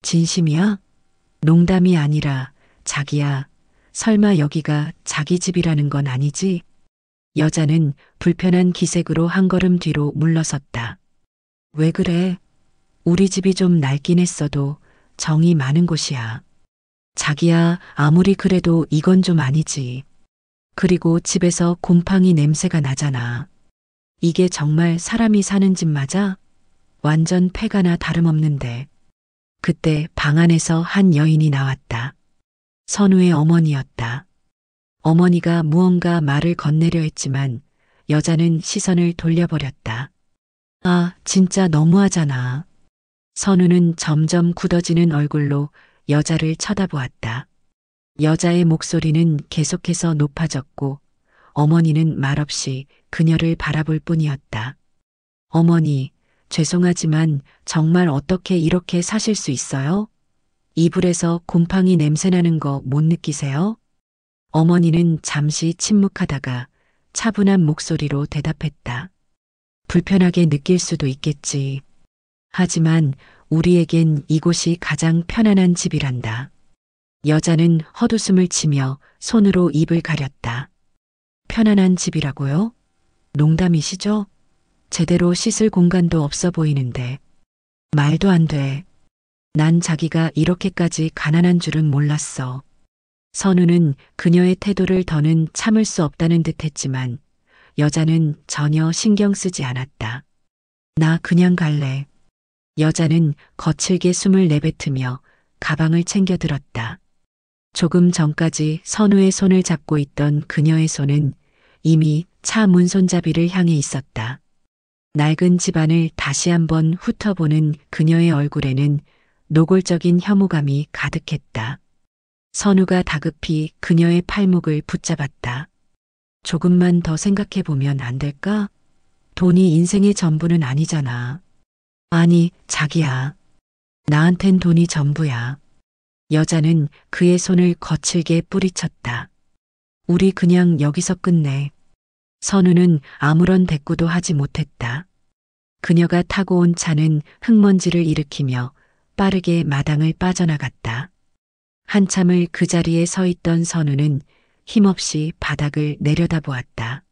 진심이야? 농담이 아니라 자기야, 설마 여기가 자기 집이라는 건 아니지? 여자는 불편한 기색으로 한 걸음 뒤로 물러섰다. 왜 그래? 우리 집이 좀 낡긴 했어도 정이 많은 곳이야. 자기야, 아무리 그래도 이건 좀 아니지. 그리고 집에서 곰팡이 냄새가 나잖아. 이게 정말 사람이 사는 집 맞아? 완전 폐가나 다름없는데. 그때 방 안에서 한 여인이 나왔다. 선우의 어머니였다. 어머니가 무언가 말을 건네려 했지만 여자는 시선을 돌려버렸다. 아, 진짜 너무하잖아. 선우는 점점 굳어지는 얼굴로 여자를 쳐다보았다. 여자의 목소리는 계속해서 높아졌고 어머니는 말없이 그녀를 바라볼 뿐이었다. 어머니, 죄송하지만 정말 어떻게 이렇게 사실 수 있어요? 이불에서 곰팡이 냄새나는 거 못 느끼세요? 어머니는 잠시 침묵하다가 차분한 목소리로 대답했다. 불편하게 느낄 수도 있겠지. 하지만 우리에겐 이곳이 가장 편안한 집이란다. 여자는 헛웃음을 치며 손으로 입을 가렸다. 편안한 집이라고요? 농담이시죠? 제대로 씻을 공간도 없어 보이는데. 말도 안 돼. 난 자기가 이렇게까지 가난한 줄은 몰랐어. 선우는 그녀의 태도를 더는 참을 수 없다는 듯 했지만 여자는 전혀 신경 쓰지 않았다. 나 그냥 갈래. 여자는 거칠게 숨을 내뱉으며 가방을 챙겨 들었다. 조금 전까지 선우의 손을 잡고 있던 그녀의 손은 이미 차 문손잡이를 향해 있었다. 낡은 집안을 다시 한번 훑어보는 그녀의 얼굴에는 노골적인 혐오감이 가득했다. 선우가 다급히 그녀의 팔목을 붙잡았다. 조금만 더 생각해보면 안 될까? 돈이 인생의 전부는 아니잖아. 아니, 자기야. 나한텐 돈이 전부야. 여자는 그의 손을 거칠게 뿌리쳤다. 우리 그냥 여기서 끝내. 선우는 아무런 대꾸도 하지 못했다. 그녀가 타고 온 차는 흙먼지를 일으키며 빠르게 마당을 빠져나갔다. 한참을 그 자리에 서 있던 선우는 힘없이 바닥을 내려다보았다.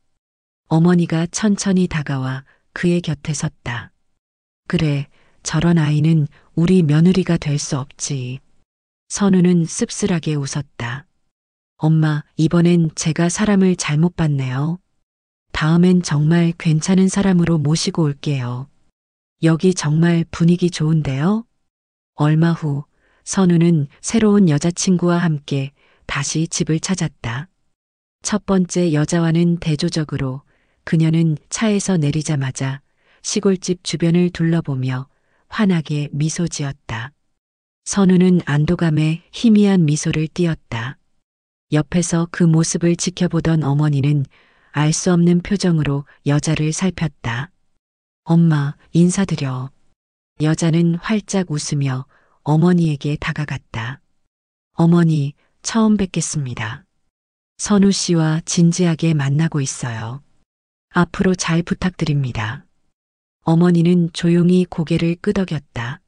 어머니가 천천히 다가와 그의 곁에 섰다. 그래, 저런 아이는 우리 며느리가 될 수 없지. 선우는 씁쓸하게 웃었다. 엄마, 이번엔 제가 사람을 잘못 봤네요. 다음엔 정말 괜찮은 사람으로 모시고 올게요. 여기 정말 분위기 좋은데요? 얼마 후 선우는 새로운 여자친구와 함께 다시 집을 찾았다. 첫 번째 여자와는 대조적으로 그녀는 차에서 내리자마자 시골집 주변을 둘러보며 환하게 미소 지었다. 선우는 안도감에 희미한 미소를 띄었다. 옆에서 그 모습을 지켜보던 어머니는 알 수 없는 표정으로 여자를 살폈다. 엄마, 인사드려. 여자는 활짝 웃으며 어머니에게 다가갔다. 어머니, 처음 뵙겠습니다. 선우 씨와 진지하게 만나고 있어요. 앞으로 잘 부탁드립니다. 어머니는 조용히 고개를 끄덕였다.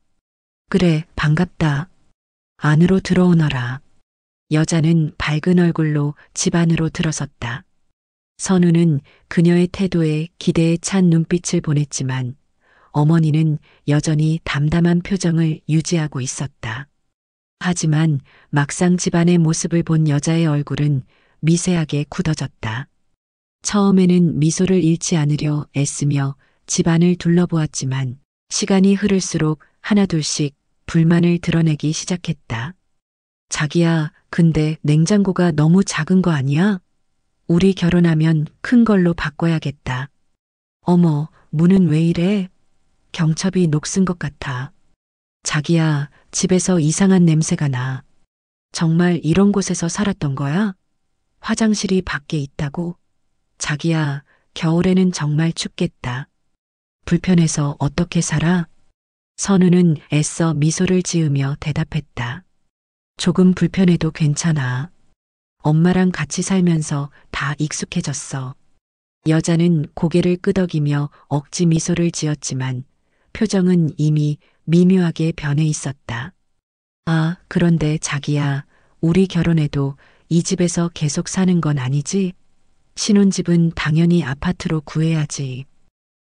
그래, 반갑다. 안으로 들어오너라. 여자는 밝은 얼굴로 집 안으로 들어섰다. 선우는 그녀의 태도에 기대에 찬 눈빛을 보냈지만 어머니는 여전히 담담한 표정을 유지하고 있었다. 하지만 막상 집안의 모습을 본 여자의 얼굴은 미세하게 굳어졌다. 처음에는 미소를 잃지 않으려 애쓰며 집안을 둘러보았지만 시간이 흐를수록 하나둘씩 불만을 드러내기 시작했다. 자기야, 근데 냉장고가 너무 작은 거 아니야? 우리 결혼하면 큰 걸로 바꿔야겠다. 어머, 문은 왜 이래? 경첩이 녹슨 것 같아. 자기야, 집에서 이상한 냄새가 나. 정말 이런 곳에서 살았던 거야? 화장실이 밖에 있다고? 자기야, 겨울에는 정말 춥겠다. 불편해서 어떻게 살아? 선우는 애써 미소를 지으며 대답했다. 조금 불편해도 괜찮아. 엄마랑 같이 살면서 다 익숙해졌어. 여자는 고개를 끄덕이며 억지 미소를 지었지만 표정은 이미 미묘하게 변해 있었다. 아, 그런데 자기야, 우리 결혼해도 이 집에서 계속 사는 건 아니지? 신혼집은 당연히 아파트로 구해야지.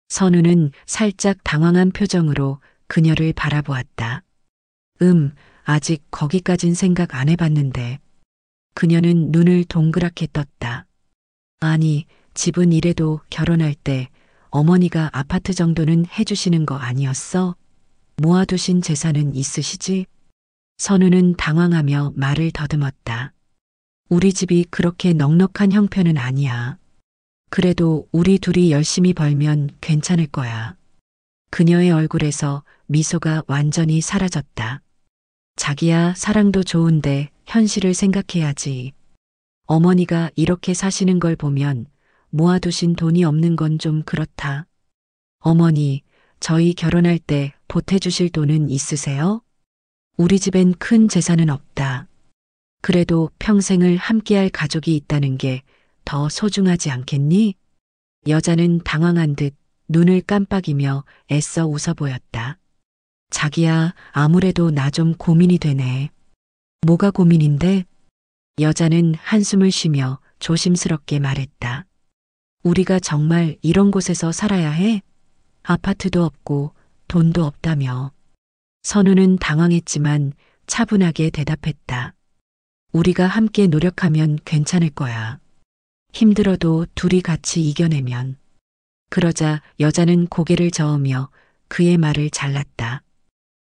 선우는 살짝 당황한 표정으로 그녀를 바라보았다. 아직 거기까진 생각 안 해봤는데. 그녀는 눈을 동그랗게 떴다. 아니, 집은 이래도 결혼할 때 어머니가 아파트 정도는 해주시는 거 아니었어? 모아두신 재산은 있으시지? 선우는 당황하며 말을 더듬었다. 우리 집이 그렇게 넉넉한 형편은 아니야. 그래도 우리 둘이 열심히 벌면 괜찮을 거야. 그녀의 얼굴에서 미소가 완전히 사라졌다. 자기야, 사랑도 좋은데 현실을 생각해야지. 어머니가 이렇게 사시는 걸 보면 모아두신 돈이 없는 건 좀 그렇다. 어머니, 저희 결혼할 때 보태주실 돈은 있으세요? 우리 집엔 큰 재산은 없다. 그래도 평생을 함께할 가족이 있다는 게 더 소중하지 않겠니? 여자는 당황한 듯 눈을 깜빡이며 애써 웃어 보였다. 자기야, 아무래도 나 좀 고민이 되네. 뭐가 고민인데? 여자는 한숨을 쉬며 조심스럽게 말했다. 우리가 정말 이런 곳에서 살아야 해? 아파트도 없고 돈도 없다며. 선우는 당황했지만 차분하게 대답했다. 우리가 함께 노력하면 괜찮을 거야. 힘들어도 둘이 같이 이겨내면. 그러자 여자는 고개를 저으며 그의 말을 잘랐다.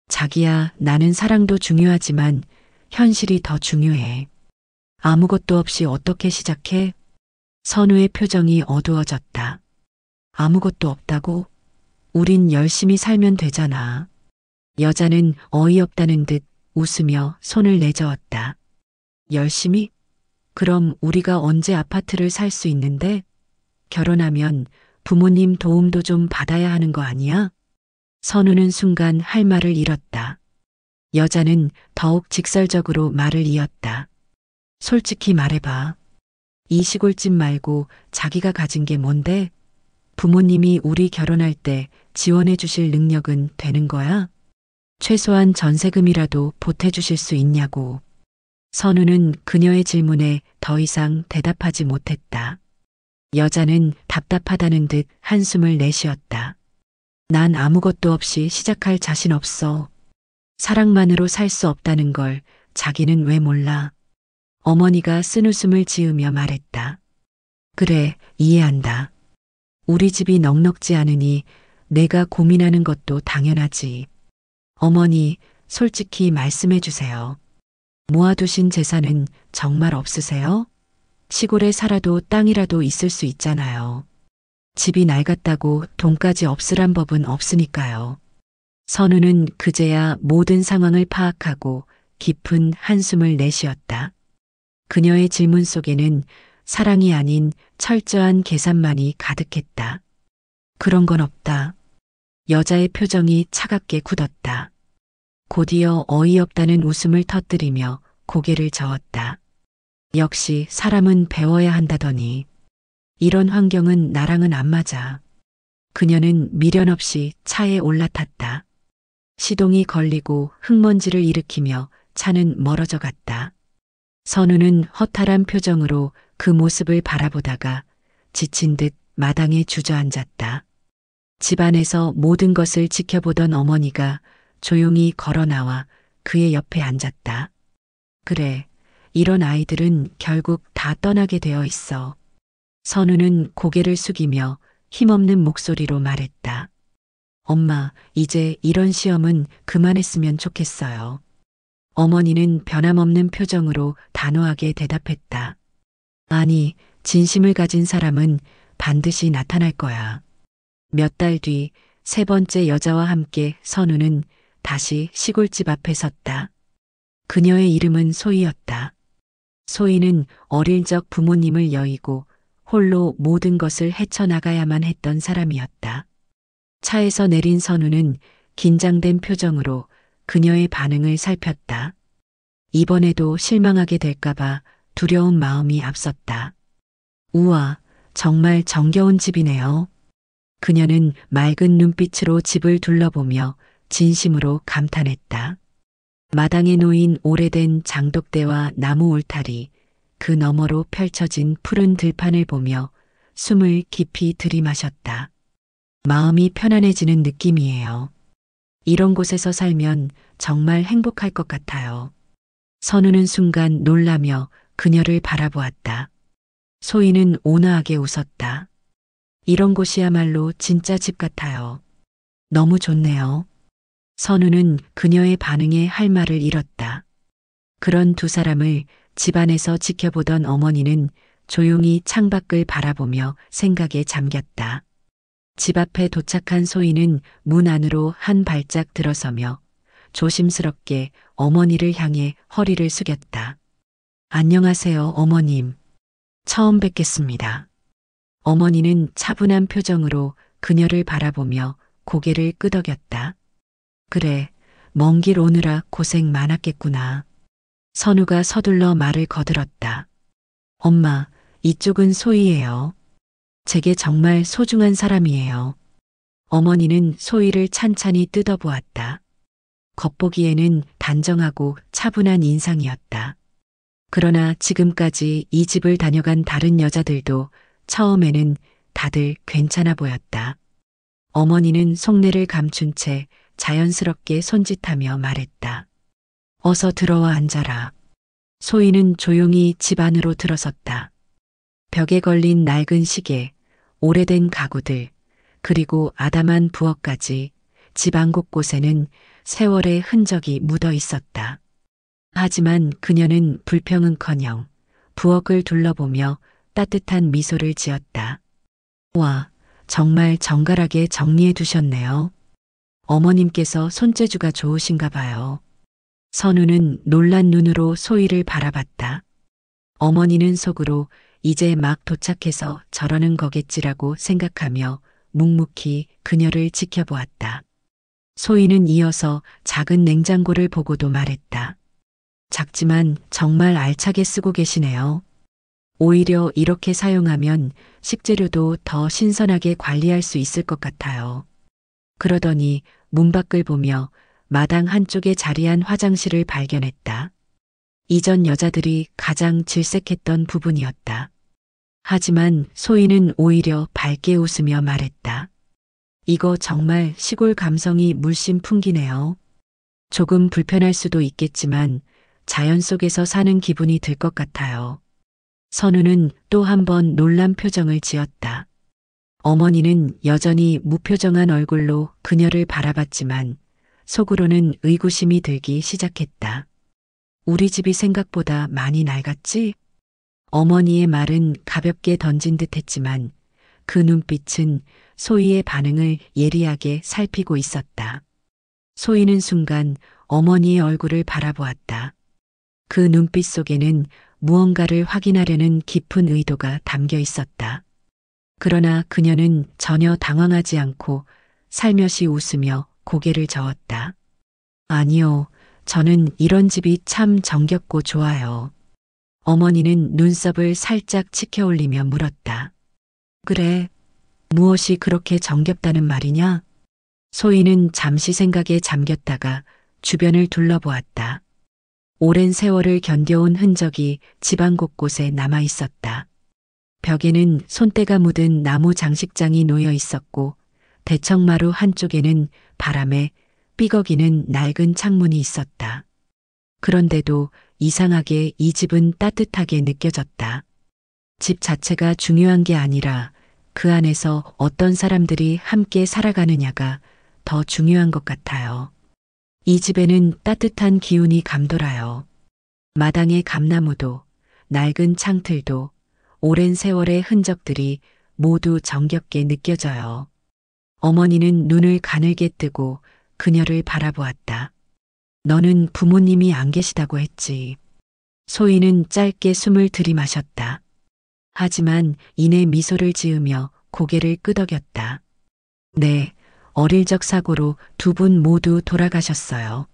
자기야, 나는 사랑도 중요하지만 현실이 더 중요해. 아무것도 없이 어떻게 시작해? 선우의 표정이 어두워졌다. 아무것도 없다고? 우린 열심히 살면 되잖아. 여자는 어이없다는 듯 웃으며 손을 내저었다. 열심히? 그럼 우리가 언제 아파트를 살 수 있는데? 결혼하면 부모님 도움도 좀 받아야 하는 거 아니야? 선우는 순간 할 말을 잃었다. 여자는 더욱 직설적으로 말을 이었다. 솔직히 말해봐. 이 시골집 말고 자기가 가진 게 뭔데? 부모님이 우리 결혼할 때 지원해 주실 능력은 되는 거야? 최소한 전세금이라도 보태 주실 수 있냐고. 선우는 그녀의 질문에 더 이상 대답하지 못했다. 여자는 답답하다는 듯 한숨을 내쉬었다. 난 아무것도 없이 시작할 자신 없어. 사랑만으로 살 수 없다는 걸 자기는 왜 몰라? 어머니가 쓴웃음을 지으며 말했다. 그래, 이해한다. 우리 집이 넉넉지 않으니 내가 고민하는 것도 당연하지. 어머니, 솔직히 말씀해 주세요. 모아두신 재산은 정말 없으세요? 시골에 살아도 땅이라도 있을 수 있잖아요. 집이 낡았다고 돈까지 없으란 법은 없으니까요. 선우는 그제야 모든 상황을 파악하고 깊은 한숨을 내쉬었다. 그녀의 질문 속에는 사랑이 아닌 철저한 계산만이 가득했다. 그런 건 없다. 여자의 표정이 차갑게 굳었다. 곧이어 어이없다는 웃음을 터뜨리며 고개를 저었다. 역시 사람은 배워야 한다더니 이런 환경은 나랑은 안 맞아. 그녀는 미련 없이 차에 올라탔다. 시동이 걸리고 흙먼지를 일으키며 차는 멀어져 갔다. 선우는 허탈한 표정으로 그 모습을 바라보다가 지친 듯 마당에 주저앉았다. 집안에서 모든 것을 지켜보던 어머니가 조용히 걸어 나와 그의 옆에 앉았다. 그래, 이런 아이들은 결국 다 떠나게 되어 있어. 선우는 고개를 숙이며 힘없는 목소리로 말했다. 엄마, 이제 이런 시험은 그만했으면 좋겠어요. 어머니는 변함없는 표정으로 단호하게 대답했다. 아니, 진심을 가진 사람은 반드시 나타날 거야. 몇 달 뒤 세 번째 여자와 함께 선우는 다시 시골집 앞에 섰다. 그녀의 이름은 소희였다. 소희는 어릴 적 부모님을 여의고 홀로 모든 것을 헤쳐나가야만 했던 사람이었다. 차에서 내린 선우는 긴장된 표정으로 그녀의 반응을 살폈다. 이번에도 실망하게 될까봐 두려운 마음이 앞섰다. 우와, 정말 정겨운 집이네요. 그녀는 맑은 눈빛으로 집을 둘러보며 진심으로 감탄했다. 마당에 놓인 오래된 장독대와 나무 울타리, 그 너머로 펼쳐진 푸른 들판을 보며 숨을 깊이 들이마셨다. 마음이 편안해지는 느낌이에요. 이런 곳에서 살면 정말 행복할 것 같아요. 선우는 순간 놀라며 그녀를 바라보았다. 소희는 온화하게 웃었다. 이런 곳이야말로 진짜 집 같아요. 너무 좋네요. 선우는 그녀의 반응에 할 말을 잃었다. 그런 두 사람을 집안에서 지켜보던 어머니는 조용히 창밖을 바라보며 생각에 잠겼다. 집 앞에 도착한 소희는 문 안으로 한 발짝 들어서며 조심스럽게 어머니를 향해 허리를 숙였다. 안녕하세요, 어머님. 처음 뵙겠습니다. 어머니는 차분한 표정으로 그녀를 바라보며 고개를 끄덕였다. 그래, 먼 길 오느라 고생 많았겠구나. 선우가 서둘러 말을 거들었다. 엄마, 이쪽은 소희예요. 제게 정말 소중한 사람이에요. 어머니는 소희를 찬찬히 뜯어보았다. 겉보기에는 단정하고 차분한 인상이었다. 그러나 지금까지 이 집을 다녀간 다른 여자들도 처음에는 다들 괜찮아 보였다. 어머니는 속내를 감춘 채 자연스럽게 손짓하며 말했다. 어서 들어와 앉아라. 소희는 조용히 집 안으로 들어섰다. 벽에 걸린 낡은 시계, 오래된 가구들, 그리고 아담한 부엌까지 집안 곳곳에는 세월의 흔적이 묻어 있었다. 하지만 그녀는 불평은커녕 부엌을 둘러보며 따뜻한 미소를 지었다. 와, 정말 정갈하게 정리해 두셨네요. 어머님께서 손재주가 좋으신가 봐요. 선우는 놀란 눈으로 소희를 바라봤다. 어머니는 속으로 이제 막 도착해서 저러는 거겠지라고 생각하며 묵묵히 그녀를 지켜보았다. 소희는 이어서 작은 냉장고를 보고도 말했다. 작지만 정말 알차게 쓰고 계시네요. 오히려 이렇게 사용하면 식재료도 더 신선하게 관리할 수 있을 것 같아요. 그러더니 문 밖을 보며 마당 한쪽에 자리한 화장실을 발견했다. 이전 여자들이 가장 질색했던 부분이었다. 하지만 소희는 오히려 밝게 웃으며 말했다. 이거 정말 시골 감성이 물씬 풍기네요. 조금 불편할 수도 있겠지만 자연 속에서 사는 기분이 들 것 같아요. 선우는 또 한 번 놀란 표정을 지었다. 어머니는 여전히 무표정한 얼굴로 그녀를 바라봤지만 속으로는 의구심이 들기 시작했다. 우리 집이 생각보다 많이 낡았지? 어머니의 말은 가볍게 던진 듯 했지만 그 눈빛은 소희의 반응을 예리하게 살피고 있었다. 소희는 순간 어머니의 얼굴을 바라보았다. 그 눈빛 속에는 무언가를 확인하려는 깊은 의도가 담겨 있었다. 그러나 그녀는 전혀 당황하지 않고 살며시 웃으며 고개를 저었다. 아니요, 저는 이런 집이 참 정겹고 좋아요. 어머니는 눈썹을 살짝 치켜 올리며 물었다. 그래, 무엇이 그렇게 정겹다는 말이냐? 소희는 잠시 생각에 잠겼다가 주변을 둘러보았다. 오랜 세월을 견뎌온 흔적이 집안 곳곳에 남아 있었다. 벽에는 손때가 묻은 나무 장식장이 놓여 있었고 대청마루 한쪽에는 바람에 삐걱이는 낡은 창문이 있었다. 그런데도 이상하게 이 집은 따뜻하게 느껴졌다. 집 자체가 중요한 게 아니라 그 안에서 어떤 사람들이 함께 살아가느냐가 더 중요한 것 같아요. 이 집에는 따뜻한 기운이 감돌아요. 마당의 감나무도, 낡은 창틀도, 오랜 세월의 흔적들이 모두 정겹게 느껴져요. 어머니는 눈을 가늘게 뜨고 그녀를 바라보았다. 너는 부모님이 안 계시다고 했지. 소희는 짧게 숨을 들이마셨다. 하지만 이내 미소를 지으며 고개를 끄덕였다. 네, 어릴 적 사고로 두 분 모두 돌아가셨어요.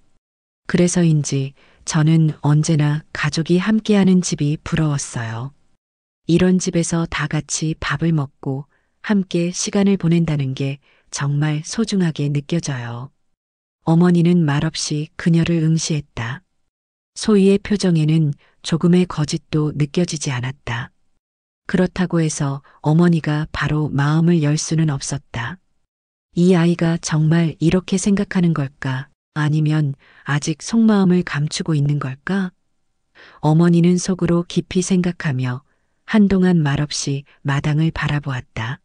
그래서인지 저는 언제나 가족이 함께하는 집이 부러웠어요. 이런 집에서 다 같이 밥을 먹고 함께 시간을 보낸다는 게 정말 소중하게 느껴져요. 어머니는 말없이 그녀를 응시했다. 소희의 표정에는 조금의 거짓도 느껴지지 않았다. 그렇다고 해서 어머니가 바로 마음을 열 수는 없었다. 이 아이가 정말 이렇게 생각하는 걸까? 아니면 아직 속마음을 감추고 있는 걸까? 어머니는 속으로 깊이 생각하며 한동안 말없이 마당을 바라보았다.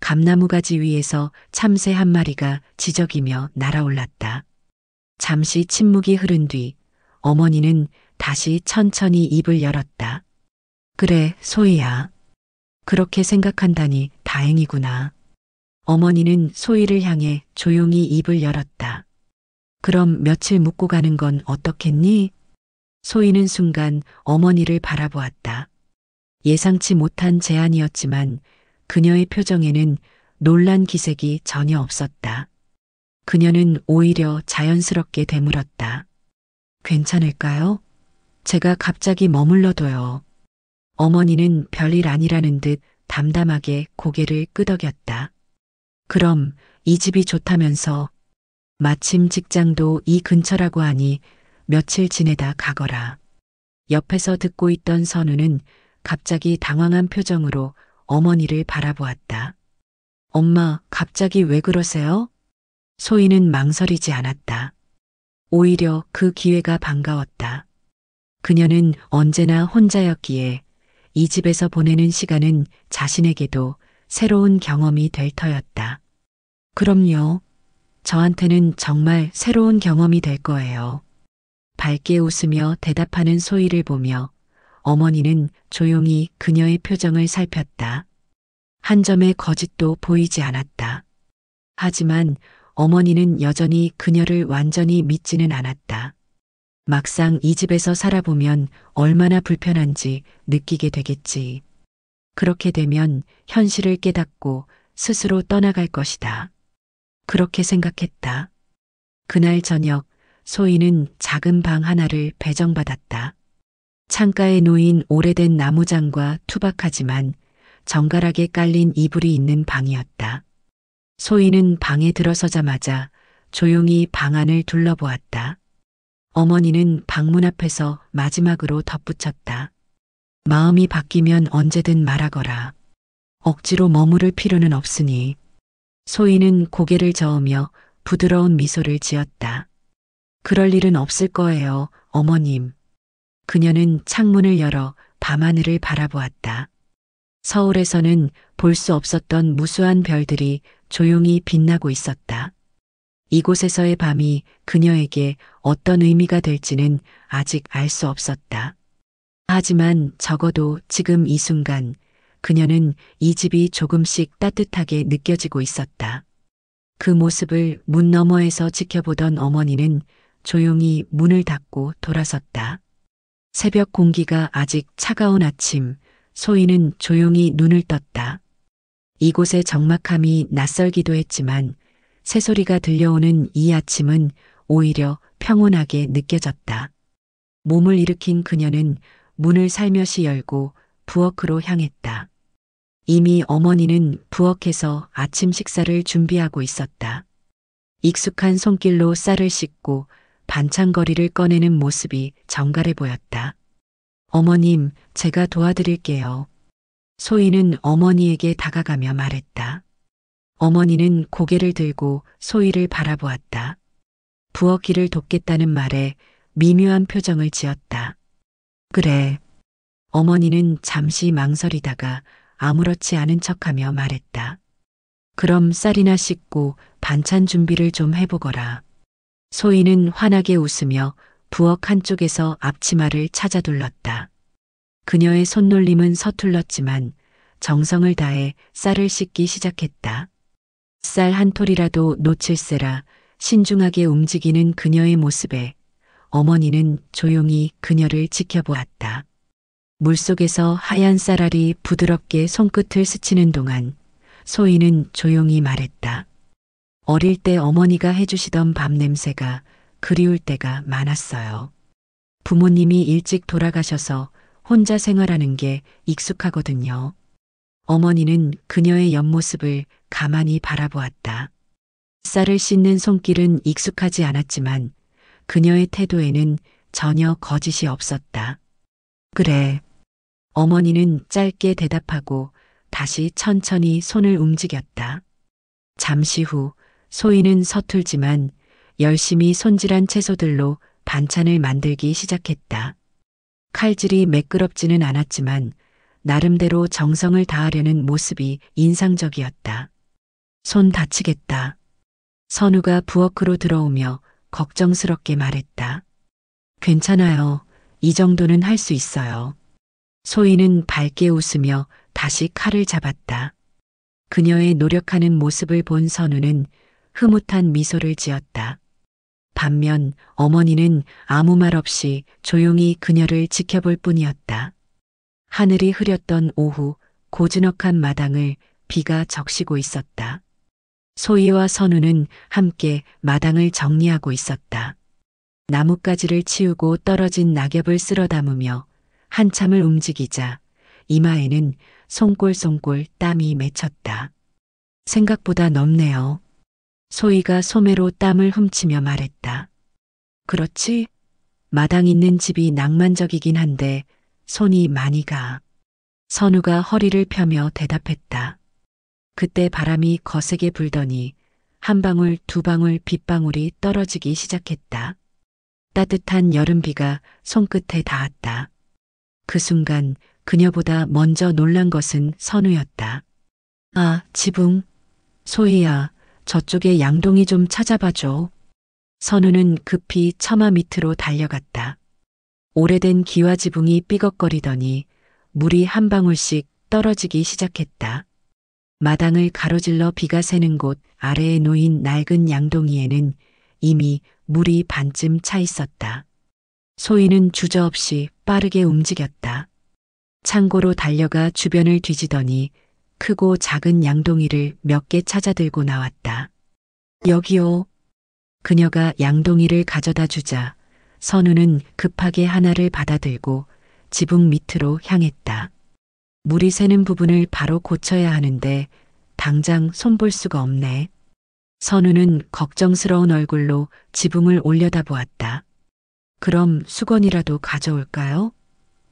감나무 가지 위에서 참새 한 마리가 지저귀며 날아올랐다. 잠시 침묵이 흐른 뒤 어머니는 다시 천천히 입을 열었다. 그래, 소희야. 그렇게 생각한다니 다행이구나. 어머니는 소희를 향해 조용히 입을 열었다. 그럼 며칠 묵고 가는 건 어떻겠니? 소희는 순간 어머니를 바라보았다. 예상치 못한 제안이었지만 그녀의 표정에는 놀란 기색이 전혀 없었다. 그녀는 오히려 자연스럽게 되물었다. 괜찮을까요? 제가 갑자기 머물러둬요. 어머니는 별일 아니라는 듯 담담하게 고개를 끄덕였다. 그럼 이 집이 좋다면서 마침 직장도 이 근처라고 하니 며칠 지내다 가거라. 옆에서 듣고 있던 선우는 갑자기 당황한 표정으로 어머니를 바라보았다. 엄마, 갑자기 왜 그러세요? 소희는 망설이지 않았다. 오히려 그 기회가 반가웠다. 그녀는 언제나 혼자였기에 이 집에서 보내는 시간은 자신에게도 새로운 경험이 될 터였다. 그럼요. 저한테는 정말 새로운 경험이 될 거예요. 밝게 웃으며 대답하는 소희를 보며 어머니는 조용히 그녀의 표정을 살폈다. 한 점의 거짓도 보이지 않았다. 하지만 어머니는 여전히 그녀를 완전히 믿지는 않았다. 막상 이 집에서 살아보면 얼마나 불편한지 느끼게 되겠지. 그렇게 되면 현실을 깨닫고 스스로 떠나갈 것이다. 그렇게 생각했다. 그날 저녁 소희는 작은 방 하나를 배정받았다. 창가에 놓인 오래된 나무장과 투박하지만 정갈하게 깔린 이불이 있는 방이었다. 소희는 방에 들어서자마자 조용히 방 안을 둘러보았다. 어머니는 방문 앞에서 마지막으로 덧붙였다. 마음이 바뀌면 언제든 말하거라. 억지로 머무를 필요는 없으니. 소희는 고개를 저으며 부드러운 미소를 지었다. 그럴 일은 없을 거예요, 어머님. 그녀는 창문을 열어 밤하늘을 바라보았다. 서울에서는 볼 수 없었던 무수한 별들이 조용히 빛나고 있었다. 이곳에서의 밤이 그녀에게 어떤 의미가 될지는 아직 알 수 없었다. 하지만 적어도 지금 이 순간 그녀는 이 집이 조금씩 따뜻하게 느껴지고 있었다. 그 모습을 문 너머에서 지켜보던 어머니는 조용히 문을 닫고 돌아섰다. 새벽 공기가 아직 차가운 아침, 소희는 조용히 눈을 떴다. 이곳의 적막함이 낯설기도 했지만 새소리가 들려오는 이 아침은 오히려 평온하게 느껴졌다. 몸을 일으킨 그녀는 문을 살며시 열고 부엌으로 향했다. 이미 어머니는 부엌에서 아침 식사를 준비하고 있었다. 익숙한 손길로 쌀을 씻고 반찬거리를 꺼내는 모습이 정갈해 보였다. 어머님, 제가 도와드릴게요. 소희는 어머니에게 다가가며 말했다. 어머니는 고개를 들고 소희를 바라보았다. 부엌 일을 돕겠다는 말에 미묘한 표정을 지었다. 그래. 어머니는 잠시 망설이다가 아무렇지 않은 척하며 말했다. 그럼 쌀이나 씻고 반찬 준비를 좀 해보거라. 소희는 환하게 웃으며 부엌 한쪽에서 앞치마를 찾아 둘렀다. 그녀의 손놀림은 서툴렀지만 정성을 다해 쌀을 씻기 시작했다. 쌀 한 톨이라도 놓칠세라 신중하게 움직이는 그녀의 모습에 어머니는 조용히 그녀를 지켜보았다. 물속에서 하얀 쌀알이 부드럽게 손끝을 스치는 동안 소희는 조용히 말했다. 어릴 때 어머니가 해주시던 밥 냄새가 그리울 때가 많았어요. 부모님이 일찍 돌아가셔서 혼자 생활하는 게 익숙하거든요. 어머니는 그녀의 옆모습을 가만히 바라보았다. 쌀을 씻는 손길은 익숙하지 않았지만 그녀의 태도에는 전혀 거짓이 없었다. 그래. 어머니는 짧게 대답하고 다시 천천히 손을 움직였다. 잠시 후 소희는 서툴지만 열심히 손질한 채소들로 반찬을 만들기 시작했다. 칼질이 매끄럽지는 않았지만 나름대로 정성을 다하려는 모습이 인상적이었다. 손 다치겠다. 선우가 부엌으로 들어오며 걱정스럽게 말했다. 괜찮아요. 이 정도는 할 수 있어요. 소희는 밝게 웃으며 다시 칼을 잡았다. 그녀의 노력하는 모습을 본 선우는 흐뭇한 미소를 지었다. 반면 어머니는 아무 말 없이 조용히 그녀를 지켜볼 뿐이었다. 하늘이 흐렸던 오후 고즈넉한 마당을 비가 적시고 있었다. 소희와 선우는 함께 마당을 정리하고 있었다. 나뭇가지를 치우고 떨어진 낙엽을 쓸어 담으며 한참을 움직이자 이마에는 송골송골 땀이 맺혔다. 생각보다 넓네요. 소희가 소매로 땀을 훔치며 말했다. 그렇지? 마당 있는 집이 낭만적이긴 한데 손이 많이 가. 선우가 허리를 펴며 대답했다. 그때 바람이 거세게 불더니 한 방울 두 방울 빗방울이 떨어지기 시작했다. 따뜻한 여름비가 손끝에 닿았다. 그 순간 그녀보다 먼저 놀란 것은 선우였다. 아, 지붕. 소희야, 저쪽에 양동이 좀 찾아봐줘. 선우는 급히 처마 밑으로 달려갔다. 오래된 기와 지붕이 삐걱거리더니 물이 한 방울씩 떨어지기 시작했다. 마당을 가로질러 비가 새는 곳 아래에 놓인 낡은 양동이에는 이미 물이 반쯤 차 있었다. 소희는 주저없이 빠르게 움직였다. 창고로 달려가 주변을 뒤지더니 크고 작은 양동이를 몇 개 찾아 들고 나왔다. 여기요. 그녀가 양동이를 가져다 주자 선우는 급하게 하나를 받아들고 지붕 밑으로 향했다. 물이 새는 부분을 바로 고쳐야 하는데 당장 손볼 수가 없네. 선우는 걱정스러운 얼굴로 지붕을 올려다보았다. 그럼 수건이라도 가져올까요?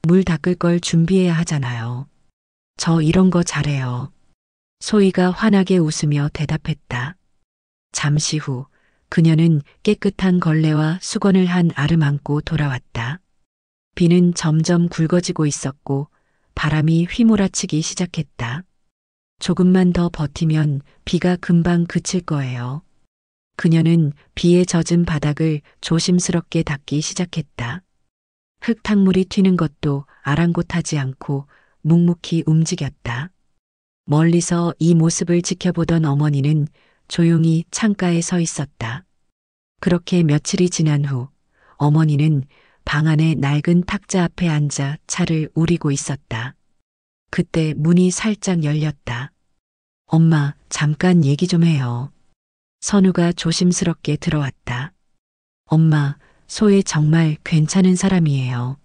물 닦을 걸 준비해야 하잖아요. 저 이런 거 잘해요. 소희가 환하게 웃으며 대답했다. 잠시 후 그녀는 깨끗한 걸레와 수건을 한 알을 안고 돌아왔다. 비는 점점 굵어지고 있었고 바람이 휘몰아치기 시작했다. 조금만 더 버티면 비가 금방 그칠 거예요. 그녀는 비에 젖은 바닥을 조심스럽게 닦기 시작했다. 흙탕물이 튀는 것도 아랑곳하지 않고 묵묵히 움직였다. 멀리서 이 모습을 지켜보던 어머니는 조용히 창가에 서 있었다. 그렇게 며칠이 지난 후 어머니는 방 안의 낡은 탁자 앞에 앉아 차를 우리고 있었다. 그때 문이 살짝 열렸다. 엄마, 잠깐 얘기 좀 해요. 선우가 조심스럽게 들어왔다. 엄마, 소혜 정말 괜찮은 사람이에요.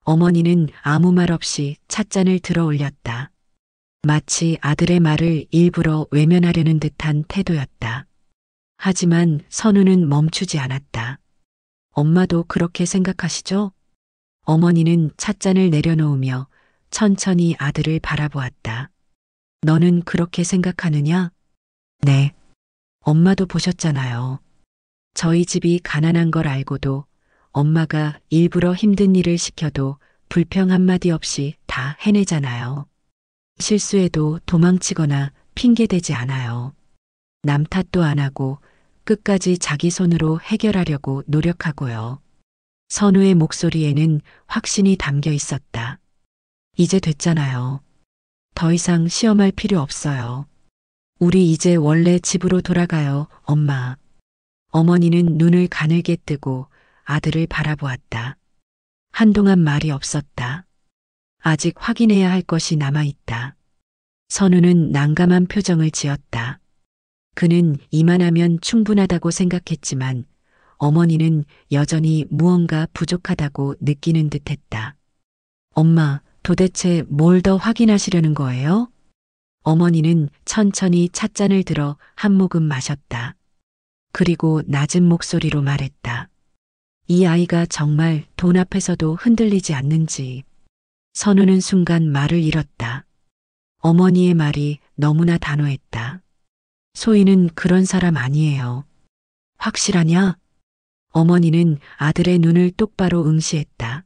어머니는 아무 말 없이 찻잔을 들어 올렸다. 마치 아들의 말을 일부러 외면하려는 듯한 태도였다. 하지만 선우는 멈추지 않았다. 엄마도 그렇게 생각하시죠? 어머니는 찻잔을 내려놓으며 천천히 아들을 바라보았다. 너는 그렇게 생각하느냐? 네. 엄마도 보셨잖아요. 저희 집이 가난한 걸 알고도 엄마가 일부러 힘든 일을 시켜도 불평 한마디 없이 다 해내잖아요. 실수해도 도망치거나 핑계대지 않아요. 남 탓도 안 하고 끝까지 자기 손으로 해결하려고 노력하고요. 선우의 목소리에는 확신이 담겨 있었다. 이제 됐잖아요. 더 이상 시험할 필요 없어요. 우리 이제 원래 집으로 돌아가요, 엄마. 어머니는 눈을 가늘게 뜨고 아들을 바라보았다. 한동안 말이 없었다. 아직 확인해야 할 것이 남아있다. 선우는 난감한 표정을 지었다. 그는 이만하면 충분하다고 생각했지만 어머니는 여전히 무언가 부족하다고 느끼는 듯했다. 엄마, 도대체 뭘 더 확인하시려는 거예요? 어머니는 천천히 찻잔을 들어 한 모금 마셨다. 그리고 낮은 목소리로 말했다. 이 아이가 정말 돈 앞에서도 흔들리지 않는지. 선우는 순간 말을 잃었다. 어머니의 말이 너무나 단호했다. 소희는 그런 사람 아니에요. 확실하냐? 어머니는 아들의 눈을 똑바로 응시했다.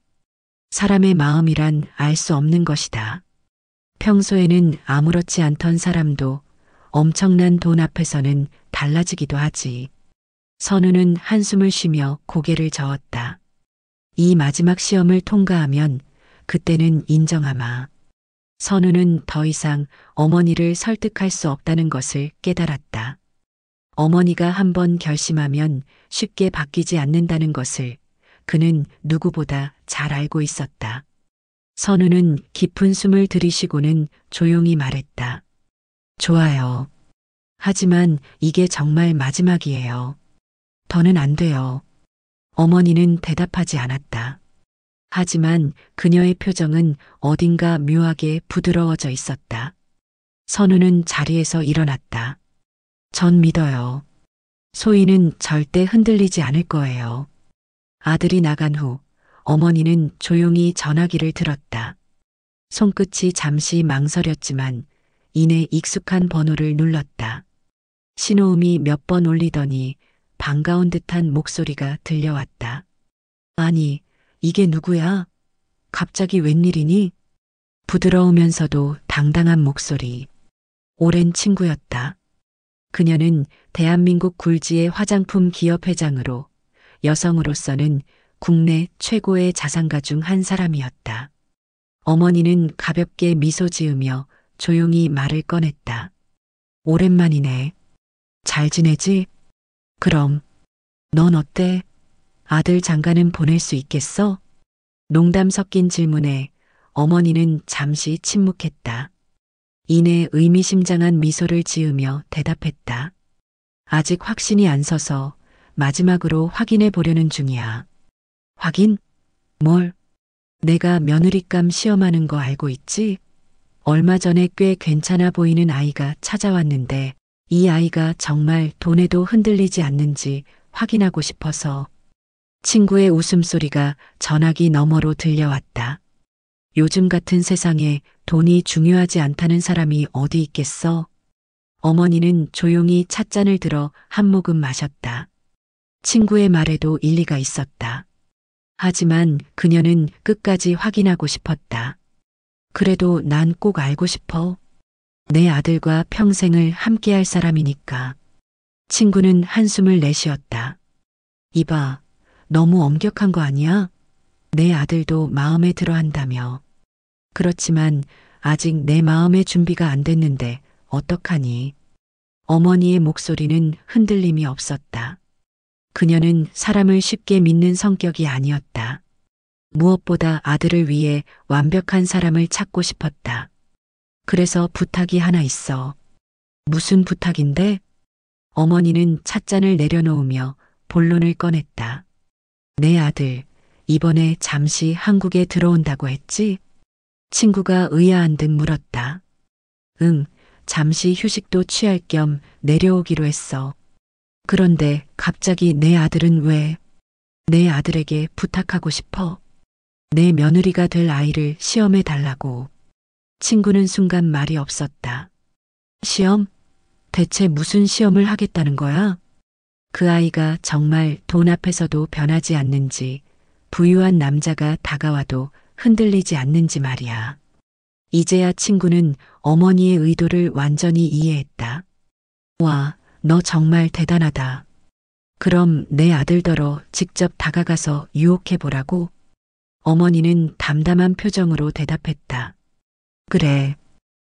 사람의 마음이란 알 수 없는 것이다. 평소에는 아무렇지 않던 사람도 엄청난 돈 앞에서는 달라지기도 하지. 선우는 한숨을 쉬며 고개를 저었다. 이 마지막 시험을 통과하면 그때는 인정하마. 선우는 더 이상 어머니를 설득할 수 없다는 것을 깨달았다. 어머니가 한번 결심하면 쉽게 바뀌지 않는다는 것을 그는 누구보다 잘 알고 있었다. 선우는 깊은 숨을 들이쉬고는 조용히 말했다. 좋아요. 하지만 이게 정말 마지막이에요. 더는 안 돼요. 어머니는 대답하지 않았다. 하지만 그녀의 표정은 어딘가 묘하게 부드러워져 있었다. 선우는 자리에서 일어났다. 전 믿어요. 소희는 절대 흔들리지 않을 거예요. 아들이 나간 후 어머니는 조용히 전화기를 들었다. 손끝이 잠시 망설였지만 이내 익숙한 번호를 눌렀다. 신호음이 몇 번 울리더니 반가운 듯한 목소리가 들려왔다. 아니, 이게 누구야? 갑자기 웬일이니? 부드러우면서도 당당한 목소리. 오랜 친구였다. 그녀는 대한민국 굴지의 화장품 기업 회장으로 여성으로서는 국내 최고의 자산가 중 한 사람이었다. 어머니는 가볍게 미소 지으며 조용히 말을 꺼냈다. 오랜만이네. 잘 지내지? 그럼. 넌 어때? 아들 장가는 보낼 수 있겠어? 농담 섞인 질문에 어머니는 잠시 침묵했다. 이내 의미심장한 미소를 지으며 대답했다. 아직 확신이 안 서서 마지막으로 확인해 보려는 중이야. 확인? 뭘? 내가 며느리감 시험하는 거 알고 있지? 얼마 전에 꽤 괜찮아 보이는 아이가 찾아왔는데 이 아이가 정말 돈에도 흔들리지 않는지 확인하고 싶어서. 친구의 웃음소리가 전화기 너머로 들려왔다. 요즘 같은 세상에 돈이 중요하지 않다는 사람이 어디 있겠어? 어머니는 조용히 찻잔을 들어 한 모금 마셨다. 친구의 말에도 일리가 있었다. 하지만 그녀는 끝까지 확인하고 싶었다. 그래도 난 꼭 알고 싶어. 내 아들과 평생을 함께할 사람이니까. 친구는 한숨을 내쉬었다. 이봐, 너무 엄격한 거 아니야? 내 아들도 마음에 들어 한다며. 그렇지만 아직 내 마음의 준비가 안 됐는데 어떡하니? 어머니의 목소리는 흔들림이 없었다. 그녀는 사람을 쉽게 믿는 성격이 아니었다. 무엇보다 아들을 위해 완벽한 사람을 찾고 싶었다. 그래서 부탁이 하나 있어. 무슨 부탁인데? 어머니는 찻잔을 내려놓으며 본론을 꺼냈다. 내 아들, 이번에 잠시 한국에 들어온다고 했지? 친구가 의아한 듯 물었다. 응, 잠시 휴식도 취할 겸 내려오기로 했어. 그런데 갑자기 내 아들은 왜? 내 아들에게 부탁하고 싶어. 내 며느리가 될 아이를 시험해 달라고. 친구는 순간 말이 없었다. 시험? 대체 무슨 시험을 하겠다는 거야? 그 아이가 정말 돈 앞에서도 변하지 않는지, 부유한 남자가 다가와도 흔들리지 않는지 말이야. 이제야 친구는 어머니의 의도를 완전히 이해했다. 와, 너 정말 대단하다. 그럼 내 아들더러 직접 다가가서 유혹해보라고? 어머니는 담담한 표정으로 대답했다. 그래.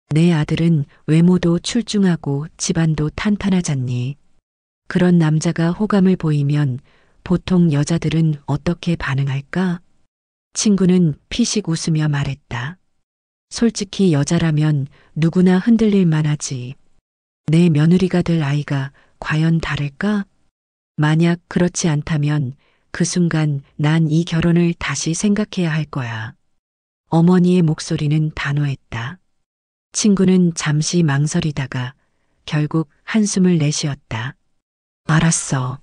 내 아들은 외모도 출중하고 집안도 탄탄하잖니. 그런 남자가 호감을 보이면 보통 여자들은 어떻게 반응할까? 친구는 피식 웃으며 말했다. 솔직히 여자라면 누구나 흔들릴 만하지. 내 며느리가 될 아이가 과연 다를까? 만약 그렇지 않다면 그 순간 난 이 결혼을 다시 생각해야 할 거야. 어머니의 목소리는 단호했다. 친구는 잠시 망설이다가 결국 한숨을 내쉬었다. 알았어.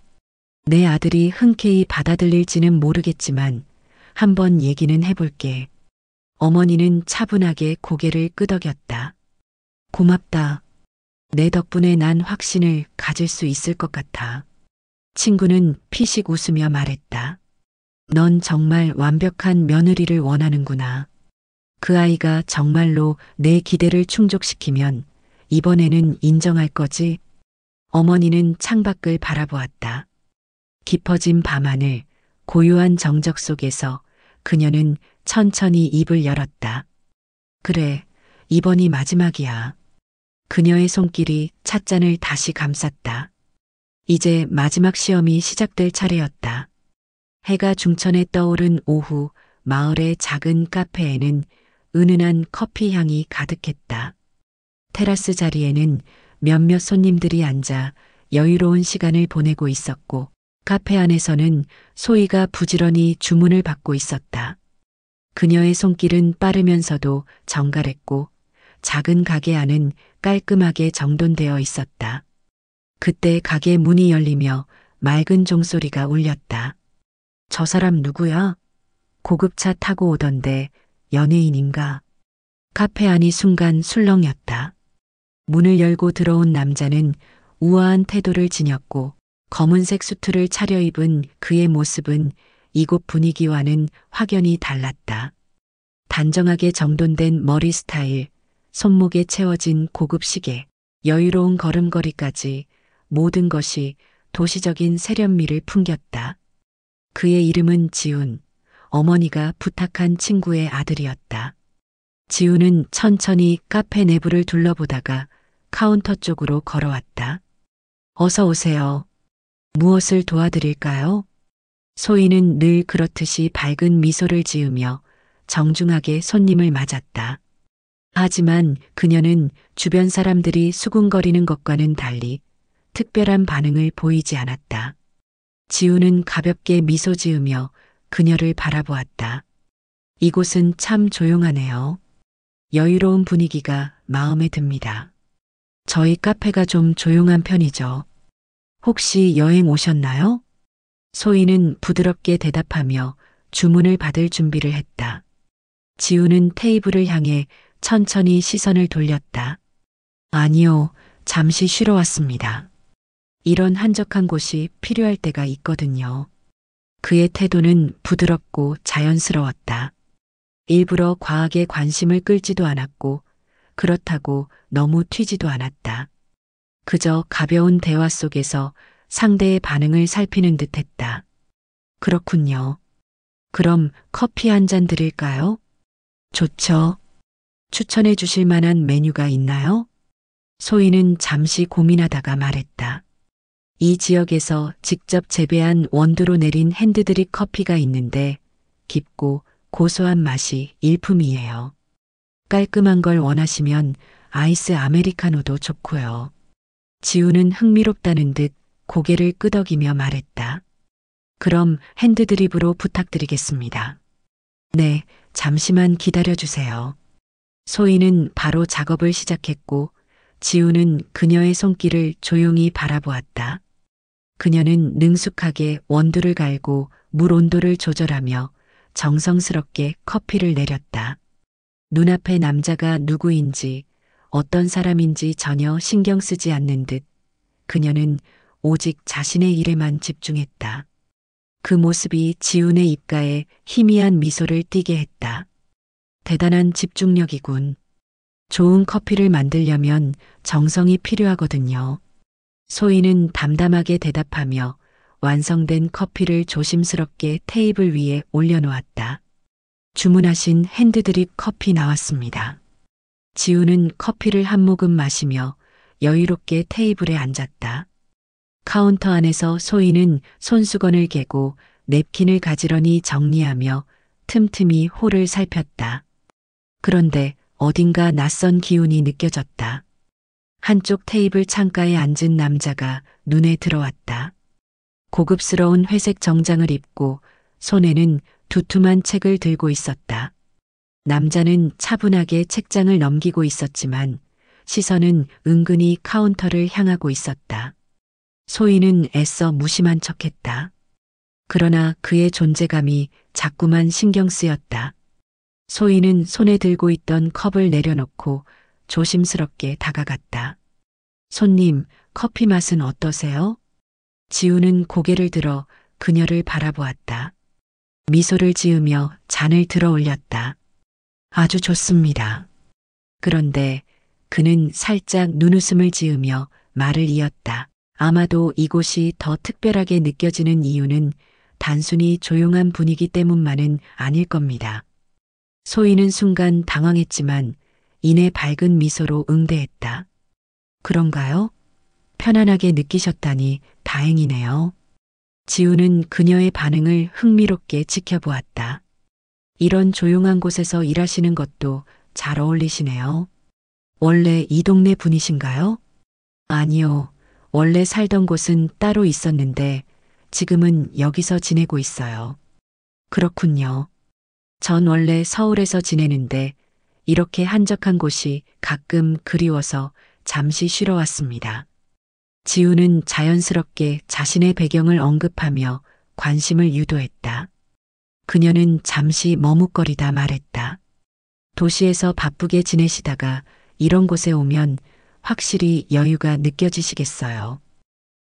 내 아들이 흔쾌히 받아들일지는 모르겠지만 한번 얘기는 해볼게. 어머니는 차분하게 고개를 끄덕였다. 고맙다. 내 덕분에 난 확신을 가질 수 있을 것 같아. 친구는 피식 웃으며 말했다. 넌 정말 완벽한 며느리를 원하는구나. 그 아이가 정말로 내 기대를 충족시키면 이번에는 인정할 거지? 어머니는 창밖을 바라보았다. 깊어진 밤하늘, 고요한 정적 속에서 그녀는 천천히 입을 열었다. 그래, 이번이 마지막이야. 그녀의 손길이 찻잔을 다시 감쌌다. 이제 마지막 시험이 시작될 차례였다. 해가 중천에 떠오른 오후, 마을의 작은 카페에는 은은한 커피 향이 가득했다. 테라스 자리에는 몇몇 손님들이 앉아 여유로운 시간을 보내고 있었고, 카페 안에서는 소희가 부지런히 주문을 받고 있었다. 그녀의 손길은 빠르면서도 정갈했고, 작은 가게 안은 깔끔하게 정돈되어 있었다. 그때 가게 문이 열리며 맑은 종소리가 울렸다. 저 사람 누구야? 고급차 타고 오던데 연예인인가? 카페 안이 순간 술렁였다. 문을 열고 들어온 남자는 우아한 태도를 지녔고 검은색 수트를 차려입은 그의 모습은 이곳 분위기와는 확연히 달랐다. 단정하게 정돈된 머리 스타일, 손목에 채워진 고급 시계, 여유로운 걸음걸이까지 모든 것이 도시적인 세련미를 풍겼다. 그의 이름은 지훈, 어머니가 부탁한 친구의 아들이었다. 지훈은 천천히 카페 내부를 둘러보다가 카운터 쪽으로 걸어왔다. 어서 오세요. 무엇을 도와드릴까요? 소희는 늘 그렇듯이 밝은 미소를 지으며 정중하게 손님을 맞았다. 하지만 그녀는 주변 사람들이 수군거리는 것과는 달리 특별한 반응을 보이지 않았다. 지우는 가볍게 미소 지으며 그녀를 바라보았다. 이곳은 참 조용하네요. 여유로운 분위기가 마음에 듭니다. 저희 카페가 좀 조용한 편이죠. 혹시 여행 오셨나요? 소희는 부드럽게 대답하며 주문을 받을 준비를 했다. 지우는 테이블을 향해 천천히 시선을 돌렸다. 아니요, 잠시 쉬러 왔습니다. 이런 한적한 곳이 필요할 때가 있거든요. 그의 태도는 부드럽고 자연스러웠다. 일부러 과하게 관심을 끌지도 않았고 그렇다고 너무 튀지도 않았다. 그저 가벼운 대화 속에서 상대의 반응을 살피는 듯했다. 그렇군요. 그럼 커피 한 잔 드릴까요? 좋죠. 추천해 주실 만한 메뉴가 있나요? 소희는 잠시 고민하다가 말했다. 이 지역에서 직접 재배한 원두로 내린 핸드드립 커피가 있는데 깊고 고소한 맛이 일품이에요. 깔끔한 걸 원하시면 아이스 아메리카노도 좋고요. 지우는 흥미롭다는 듯 고개를 끄덕이며 말했다. 그럼 핸드드립으로 부탁드리겠습니다. 네, 잠시만 기다려주세요. 소희는 바로 작업을 시작했고 지우는 그녀의 손길을 조용히 바라보았다. 그녀는 능숙하게 원두를 갈고 물 온도를 조절하며 정성스럽게 커피를 내렸다. 눈앞의 남자가 누구인지 어떤 사람인지 전혀 신경 쓰지 않는 듯 그녀는 오직 자신의 일에만 집중했다. 그 모습이 지훈의 입가에 희미한 미소를 띠게 했다. 대단한 집중력이군. 좋은 커피를 만들려면 정성이 필요하거든요. 소희는 담담하게 대답하며 완성된 커피를 조심스럽게 테이블 위에 올려놓았다. 주문하신 핸드드립 커피 나왔습니다. 지우는 커피를 한 모금 마시며 여유롭게 테이블에 앉았다. 카운터 안에서 소희는 손수건을 개고 냅킨을 가지런히 정리하며 틈틈이 홀을 살폈다. 그런데 어딘가 낯선 기운이 느껴졌다. 한쪽 테이블 창가에 앉은 남자가 눈에 들어왔다. 고급스러운 회색 정장을 입고 손에는 두툼한 책을 들고 있었다. 남자는 차분하게 책장을 넘기고 있었지만 시선은 은근히 카운터를 향하고 있었다. 소희는 애써 무심한 척했다. 그러나 그의 존재감이 자꾸만 신경 쓰였다. 소희는 손에 들고 있던 컵을 내려놓고 조심스럽게 다가갔다. 손님, 커피 맛은 어떠세요? 지우는 고개를 들어 그녀를 바라보았다. 미소를 지으며 잔을 들어 올렸다. 아주 좋습니다. 그런데 그는 살짝 눈웃음을 지으며 말을 이었다. 아마도 이곳이 더 특별하게 느껴지는 이유는 단순히 조용한 분위기 때문만은 아닐 겁니다. 소희는 순간 당황했지만 이내 밝은 미소로 응대했다. 그런가요? 편안하게 느끼셨다니 다행이네요. 지우는 그녀의 반응을 흥미롭게 지켜보았다. 이런 조용한 곳에서 일하시는 것도 잘 어울리시네요. 원래 이 동네 분이신가요? 아니요. 원래 살던 곳은 따로 있었는데 지금은 여기서 지내고 있어요. 그렇군요. 전 원래 서울에서 지내는데 이렇게 한적한 곳이 가끔 그리워서 잠시 쉬러 왔습니다. 지우는 자연스럽게 자신의 배경을 언급하며 관심을 유도했다. 그녀는 잠시 머뭇거리다 말했다. 도시에서 바쁘게 지내시다가 이런 곳에 오면 확실히 여유가 느껴지시겠어요.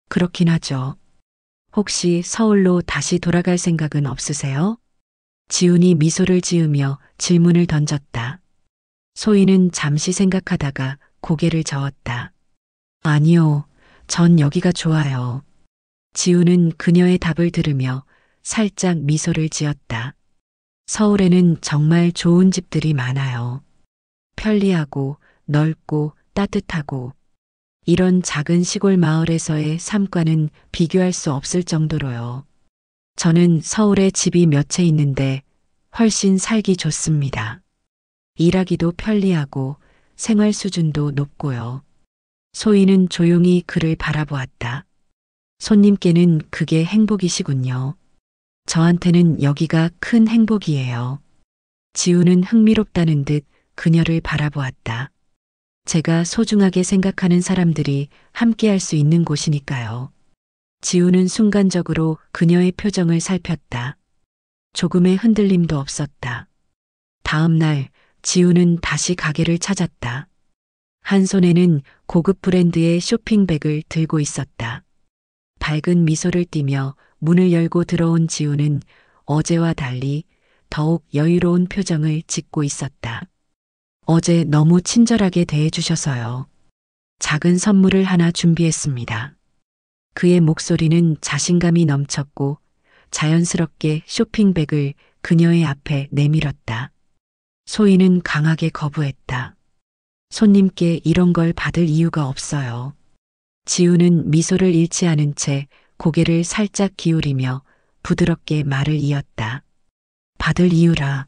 그렇긴 하죠. 혹시 서울로 다시 돌아갈 생각은 없으세요? 지훈이 미소를 지으며 질문을 던졌다. 소희는 잠시 생각하다가 고개를 저었다. 아니요, 전 여기가 좋아요. 지훈은 그녀의 답을 들으며 살짝 미소를 지었다. 서울에는 정말 좋은 집들이 많아요. 편리하고 넓고 따뜻하고 이런 작은 시골 마을에서의 삶과는 비교할 수 없을 정도로요. 저는 서울에 집이 몇 채 있는데 훨씬 살기 좋습니다. 일하기도 편리하고 생활 수준도 높고요. 소희는 조용히 그를 바라보았다. 손님께는 그게 행복이시군요. 저한테는 여기가 큰 행복이에요. 지우는 흥미롭다는 듯 그녀를 바라보았다. 제가 소중하게 생각하는 사람들이 함께할 수 있는 곳이니까요. 지우는 순간적으로 그녀의 표정을 살폈다. 조금의 흔들림도 없었다. 다음 날 지우는 다시 가게를 찾았다. 한 손에는 고급 브랜드의 쇼핑백을 들고 있었다. 밝은 미소를 띠며 문을 열고 들어온 지우는 어제와 달리 더욱 여유로운 표정을 짓고 있었다. 어제 너무 친절하게 대해주셔서요. 작은 선물을 하나 준비했습니다. 그의 목소리는 자신감이 넘쳤고 자연스럽게 쇼핑백을 그녀의 앞에 내밀었다. 소희는 강하게 거부했다. 손님께 이런 걸 받을 이유가 없어요. 지우는 미소를 잃지 않은 채 고개를 살짝 기울이며 부드럽게 말을 이었다. 받을 이유라.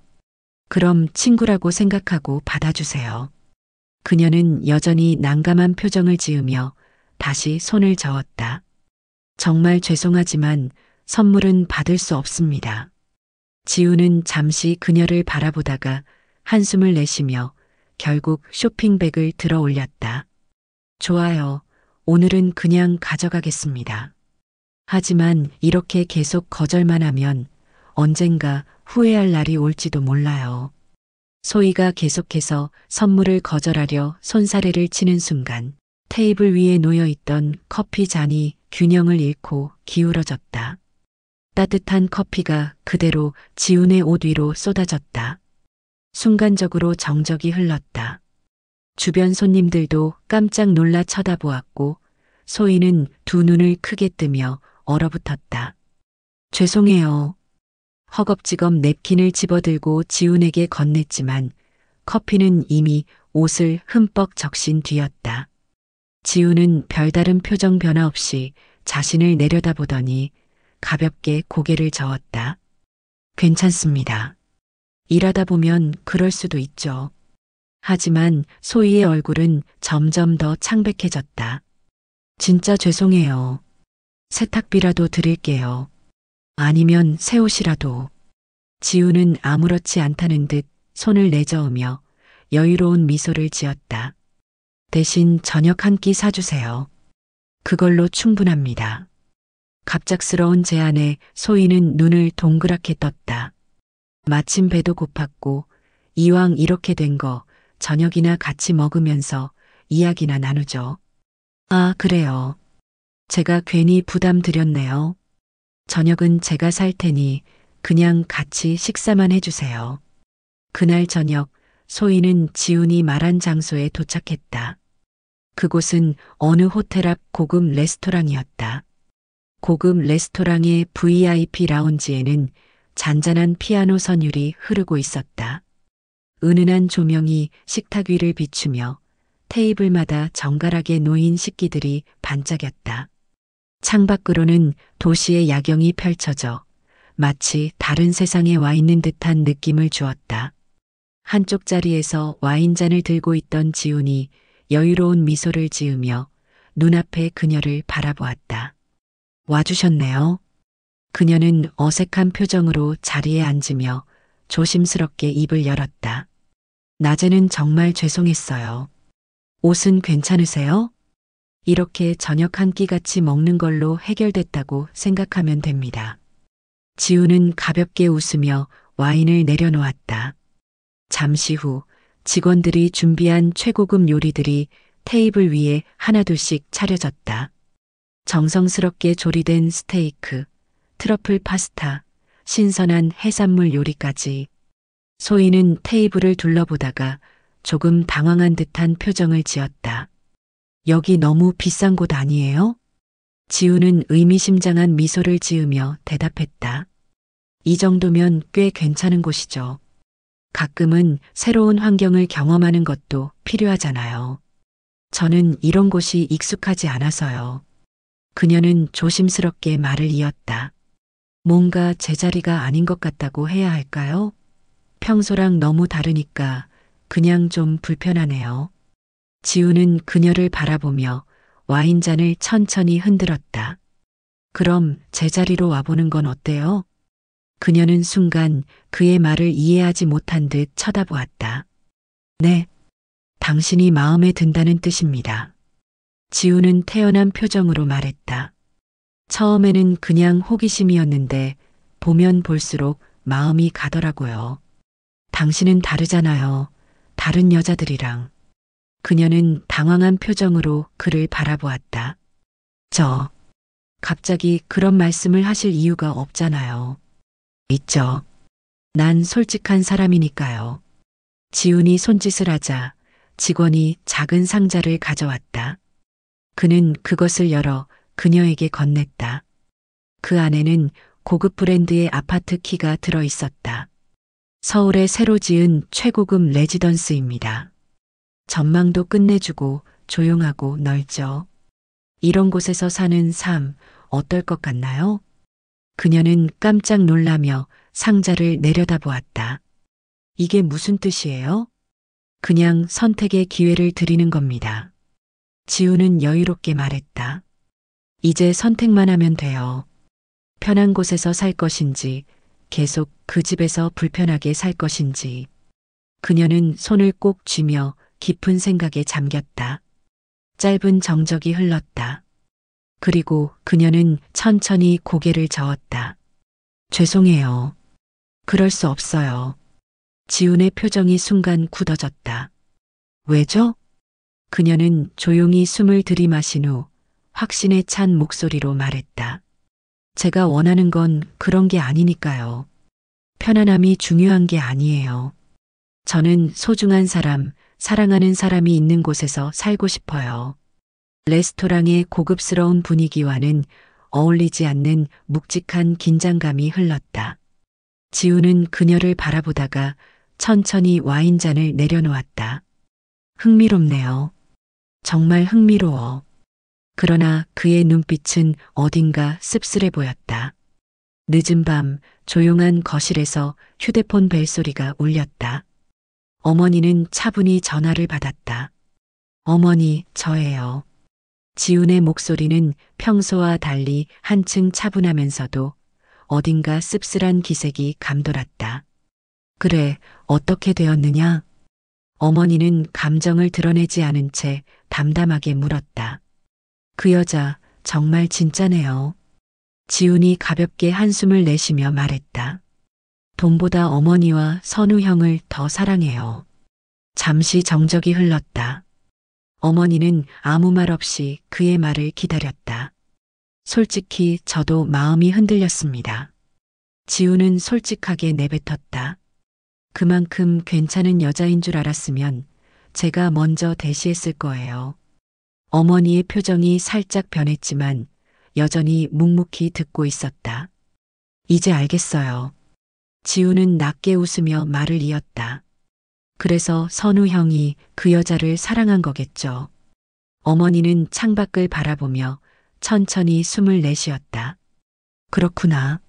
그럼 친구라고 생각하고 받아주세요. 그녀는 여전히 난감한 표정을 지으며 다시 손을 저었다. 정말 죄송하지만 선물은 받을 수 없습니다. 지우는 잠시 그녀를 바라보다가 한숨을 내쉬며 결국 쇼핑백을 들어 올렸다. 좋아요. 오늘은 그냥 가져가겠습니다. 하지만 이렇게 계속 거절만 하면 언젠가 후회할 날이 올지도 몰라요. 소희가 계속해서 선물을 거절하려 손사래를 치는 순간 테이블 위에 놓여 있던 커피 잔이 균형을 잃고 기울어졌다. 따뜻한 커피가 그대로 지훈의 옷 위로 쏟아졌다. 순간적으로 정적이 흘렀다. 주변 손님들도 깜짝 놀라 쳐다보았고 소희는 두 눈을 크게 뜨며 얼어붙었다. 죄송해요. 허겁지겁 냅킨을 집어들고 지훈에게 건넸지만 커피는 이미 옷을 흠뻑 적신 뒤였다. 지훈은 별다른 표정 변화 없이 자신을 내려다보더니 가볍게 고개를 저었다. 괜찮습니다. 일하다 보면 그럴 수도 있죠. 하지만 소희의 얼굴은 점점 더 창백해졌다. 진짜 죄송해요. 세탁비라도 드릴게요. 아니면 새 옷이라도. 지우는 아무렇지 않다는 듯 손을 내저으며 여유로운 미소를 지었다. 대신 저녁 한 끼 사주세요. 그걸로 충분합니다. 갑작스러운 제안에 소희는 눈을 동그랗게 떴다. 마침 배도 고팠고 이왕 이렇게 된 거 저녁이나 같이 먹으면서 이야기나 나누죠. 아, 그래요. 제가 괜히 부담 드렸네요. 저녁은 제가 살 테니 그냥 같이 식사만 해주세요. 그날 저녁 소희는 지훈이 말한 장소에 도착했다. 그곳은 어느 호텔 앞 고급 레스토랑이었다. 고급 레스토랑의 VIP 라운지에는 잔잔한 피아노 선율이 흐르고 있었다. 은은한 조명이 식탁 위를 비추며 테이블마다 정갈하게 놓인 식기들이 반짝였다. 창밖으로는 도시의 야경이 펼쳐져 마치 다른 세상에 와 있는 듯한 느낌을 주었다. 한쪽 자리에서 와인잔을 들고 있던 지훈이 여유로운 미소를 지으며 눈앞의 그녀를 바라보았다. 와주셨네요. 그녀는 어색한 표정으로 자리에 앉으며 조심스럽게 입을 열었다. 낮에는 정말 죄송했어요. 옷은 괜찮으세요? 이렇게 저녁 한 끼 같이 먹는 걸로 해결됐다고 생각하면 됩니다. 지우는 가볍게 웃으며 와인을 내려놓았다. 잠시 후 직원들이 준비한 최고급 요리들이 테이블 위에 하나둘씩 차려졌다. 정성스럽게 조리된 스테이크, 트러플 파스타, 신선한 해산물 요리까지. 소희는 테이블을 둘러보다가 조금 당황한 듯한 표정을 지었다. 여기 너무 비싼 곳 아니에요? 지우는 의미심장한 미소를 지으며 대답했다. 이 정도면 꽤 괜찮은 곳이죠. 가끔은 새로운 환경을 경험하는 것도 필요하잖아요. 저는 이런 곳이 익숙하지 않아서요. 그녀는 조심스럽게 말을 이었다. 뭔가 제자리가 아닌 것 같다고 해야 할까요? 평소랑 너무 다르니까 그냥 좀 불편하네요. 지우는 그녀를 바라보며 와인잔을 천천히 흔들었다. 그럼 제자리로 와보는 건 어때요? 그녀는 순간 그의 말을 이해하지 못한 듯 쳐다보았다. 네, 당신이 마음에 든다는 뜻입니다. 지우는 태연한 표정으로 말했다. 처음에는 그냥 호기심이었는데 보면 볼수록 마음이 가더라고요. 당신은 다르잖아요. 다른 여자들이랑. 그녀는 당황한 표정으로 그를 바라보았다. 갑자기 그런 말씀을 하실 이유가 없잖아요. 있죠. 난 솔직한 사람이니까요. 지훈이 손짓을 하자 직원이 작은 상자를 가져왔다. 그는 그것을 열어 그녀에게 건넸다. 그 안에는 고급 브랜드의 아파트 키가 들어 있었다. 서울에 새로 지은 최고급 레지던스입니다. 전망도 끝내주고 조용하고 넓죠. 이런 곳에서 사는 삶 어떨 것 같나요? 그녀는 깜짝 놀라며 상자를 내려다보았다. 이게 무슨 뜻이에요? 그냥 선택의 기회를 드리는 겁니다. 지우는 여유롭게 말했다. 이제 선택만 하면 돼요. 편한 곳에서 살 것인지 계속 그 집에서 불편하게 살 것인지. 그녀는 손을 꼭 쥐며 깊은 생각에 잠겼다. 짧은 정적이 흘렀다. 그리고 그녀는 천천히 고개를 저었다. 죄송해요. 그럴 수 없어요. 지훈의 표정이 순간 굳어졌다. 왜죠? 그녀는 조용히 숨을 들이마신 후 확신에 찬 목소리로 말했다. 제가 원하는 건 그런 게 아니니까요. 편안함이 중요한 게 아니에요. 저는 소중한 사람, 사랑하는 사람이 있는 곳에서 살고 싶어요. 레스토랑의 고급스러운 분위기와는 어울리지 않는 묵직한 긴장감이 흘렀다. 지우는 그녀를 바라보다가 천천히 와인잔을 내려놓았다. 흥미롭네요. 정말 흥미로워. 그러나 그의 눈빛은 어딘가 씁쓸해 보였다. 늦은 밤 조용한 거실에서 휴대폰 벨소리가 울렸다. 어머니는 차분히 전화를 받았다. 어머니, 저예요. 지훈의 목소리는 평소와 달리 한층 차분하면서도 어딘가 씁쓸한 기색이 감돌았다. 그래, 어떻게 되었느냐? 어머니는 감정을 드러내지 않은 채 담담하게 물었다. 그 여자 정말 진짜네요. 지훈이 가볍게 한숨을 내쉬며 말했다. 돈보다 어머니와 선우 형을 더 사랑해요. 잠시 정적이 흘렀다. 어머니는 아무 말 없이 그의 말을 기다렸다. 솔직히 저도 마음이 흔들렸습니다. 지우는 솔직하게 내뱉었다. 그만큼 괜찮은 여자인 줄 알았으면 제가 먼저 대시했을 거예요. 어머니의 표정이 살짝 변했지만 여전히 묵묵히 듣고 있었다. 이제 알겠어요. 지우는 낮게 웃으며 말을 이었다. 그래서 선우 형이 그 여자를 사랑한 거겠죠. 어머니는 창밖을 바라보며 천천히 숨을 내쉬었다. 그렇구나.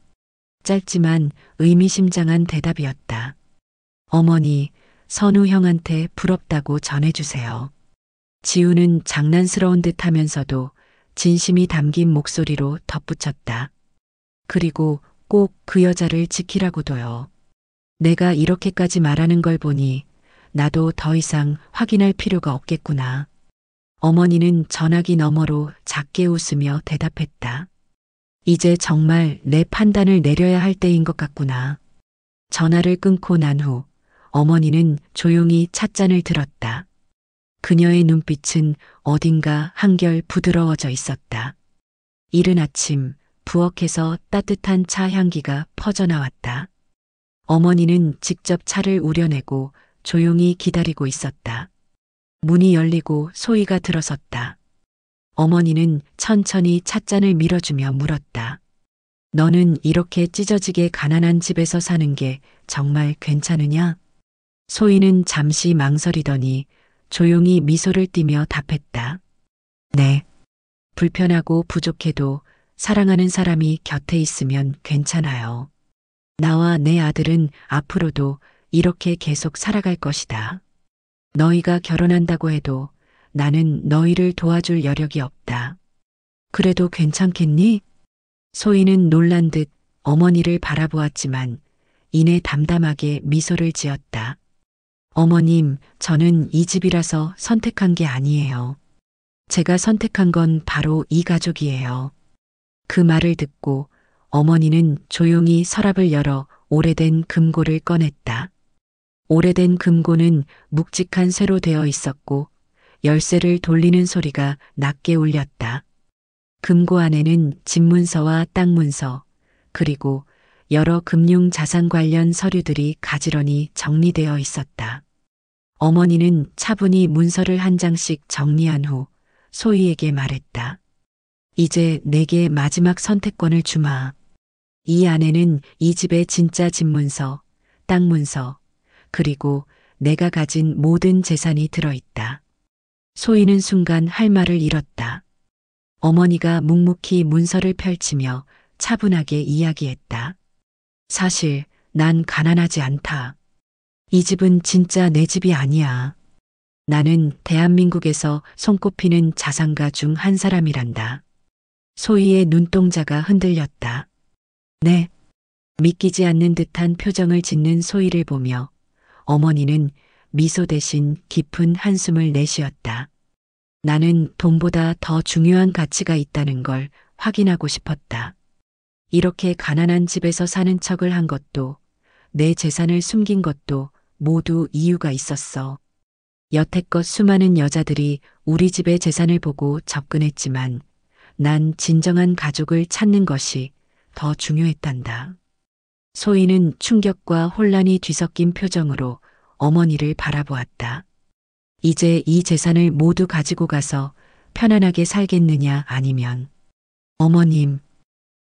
짧지만 의미심장한 대답이었다. 어머니, 선우 형한테 부럽다고 전해주세요. 지우는 장난스러운 듯 하면서도 진심이 담긴 목소리로 덧붙였다. 그리고 꼭 그 여자를 지키라고도요. 내가 이렇게까지 말하는 걸 보니 나도 더 이상 확인할 필요가 없겠구나. 어머니는 전화기 너머로 작게 웃으며 대답했다. 이제 정말 내 판단을 내려야 할 때인 것 같구나. 전화를 끊고 난 후 어머니는 조용히 찻잔을 들었다. 그녀의 눈빛은 어딘가 한결 부드러워져 있었다. 이른 아침 부엌에서 따뜻한 차 향기가 퍼져나왔다. 어머니는 직접 차를 우려내고 조용히 기다리고 있었다. 문이 열리고 소희가 들어섰다. 어머니는 천천히 찻잔을 밀어주며 물었다. 너는 이렇게 찢어지게 가난한 집에서 사는 게 정말 괜찮으냐? 소희는 잠시 망설이더니 조용히 미소를 띠며 답했다. 네. 불편하고 부족해도 사랑하는 사람이 곁에 있으면 괜찮아요. 나와 내 아들은 앞으로도 이렇게 계속 살아갈 것이다. 너희가 결혼한다고 해도 나는 너희를 도와줄 여력이 없다. 그래도 괜찮겠니? 소희는 놀란 듯 어머니를 바라보았지만 이내 담담하게 미소를 지었다. 어머님, 저는 이 집이라서 선택한 게 아니에요. 제가 선택한 건 바로 이 가족이에요. 그 말을 듣고 어머니는 조용히 서랍을 열어 오래된 금고를 꺼냈다. 오래된 금고는 묵직한 쇠로 되어 있었고 열쇠를 돌리는 소리가 낮게 울렸다. 금고 안에는 집문서와 땅 문서, 그리고 여러 금융 자산 관련 서류들이 가지런히 정리되어 있었다. 어머니는 차분히 문서를 한 장씩 정리한 후 소희에게 말했다. 이제 내게 마지막 선택권을 주마. 이 안에는 이 집의 진짜 집문서, 땅 문서, 그리고 내가 가진 모든 재산이 들어있다. 소희는 순간 할 말을 잃었다. 어머니가 묵묵히 문서를 펼치며 차분하게 이야기했다. 사실 난 가난하지 않다. 이 집은 진짜 내 집이 아니야. 나는 대한민국에서 손꼽히는 자산가 중 한 사람이란다. 소희의 눈동자가 흔들렸다. 네. 믿기지 않는 듯한 표정을 짓는 소희를 보며 어머니는 미소 대신 깊은 한숨을 내쉬었다. 나는 돈보다 더 중요한 가치가 있다는 걸 확인하고 싶었다. 이렇게 가난한 집에서 사는 척을 한 것도 내 재산을 숨긴 것도 모두 이유가 있었어. 여태껏 수많은 여자들이 우리 집의 재산을 보고 접근했지만 난 진정한 가족을 찾는 것이 더 중요했단다. 소희는 충격과 혼란이 뒤섞인 표정으로 어머니를 바라보았다. 이제 이 재산을 모두 가지고 가서 편안하게 살겠느냐 아니면 어머님,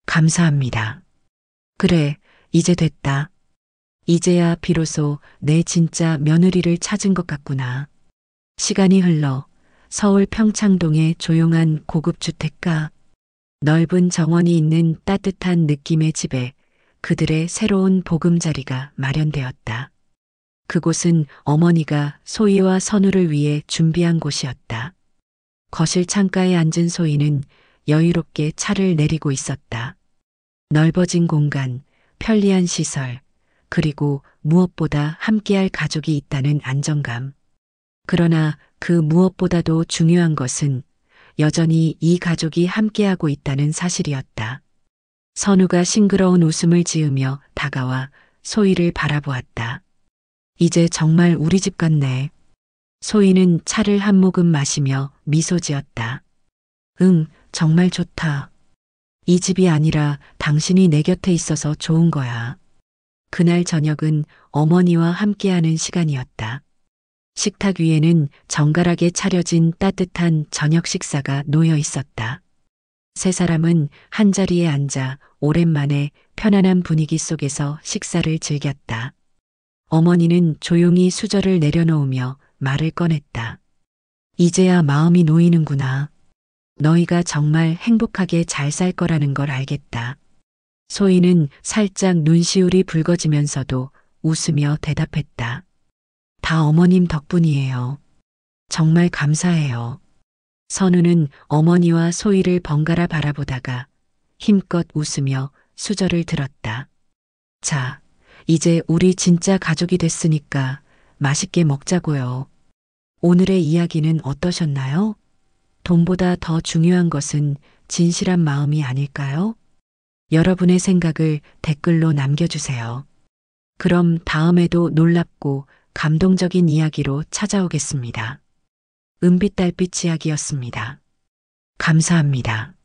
감사합니다. 그래, 이제 됐다. 이제야 비로소 내 진짜 며느리를 찾은 것 같구나. 시간이 흘러 서울 평창동의 조용한 고급 주택가, 넓은 정원이 있는 따뜻한 느낌의 집에 그들의 새로운 보금자리가 마련되었다. 그곳은 어머니가 소희와 선우를 위해 준비한 곳이었다. 거실 창가에 앉은 소희는 여유롭게 차를 내리고 있었다. 넓어진 공간, 편리한 시설, 그리고 무엇보다 함께할 가족이 있다는 안정감. 그러나 그 무엇보다도 중요한 것은 여전히 이 가족이 함께하고 있다는 사실이었다. 선우가 싱그러운 웃음을 지으며 다가와 소희를 바라보았다. 이제 정말 우리 집 같네. 소희는 차를 한 모금 마시며 미소 지었다. 응, 정말 좋다. 이 집이 아니라 당신이 내 곁에 있어서 좋은 거야. 그날 저녁은 어머니와 함께하는 시간이었다. 식탁 위에는 정갈하게 차려진 따뜻한 저녁 식사가 놓여 있었다. 세 사람은 한자리에 앉아 오랜만에 편안한 분위기 속에서 식사를 즐겼다. 어머니는 조용히 수저를 내려놓으며 말을 꺼냈다. 이제야 마음이 놓이는구나. 너희가 정말 행복하게 잘 살 거라는 걸 알겠다. 소희는 살짝 눈시울이 붉어지면서도 웃으며 대답했다. 다 어머님 덕분이에요. 정말 감사해요. 선우는 어머니와 소희를 번갈아 바라보다가 힘껏 웃으며 수저를 들었다. 자, 이제 우리 진짜 가족이 됐으니까 맛있게 먹자고요. 오늘의 이야기는 어떠셨나요? 돈보다 더 중요한 것은 진실한 마음이 아닐까요? 여러분의 생각을 댓글로 남겨주세요. 그럼 다음에도 놀랍고 감동적인 이야기로 찾아오겠습니다. 은빛달빛 이야기였습니다. 감사합니다.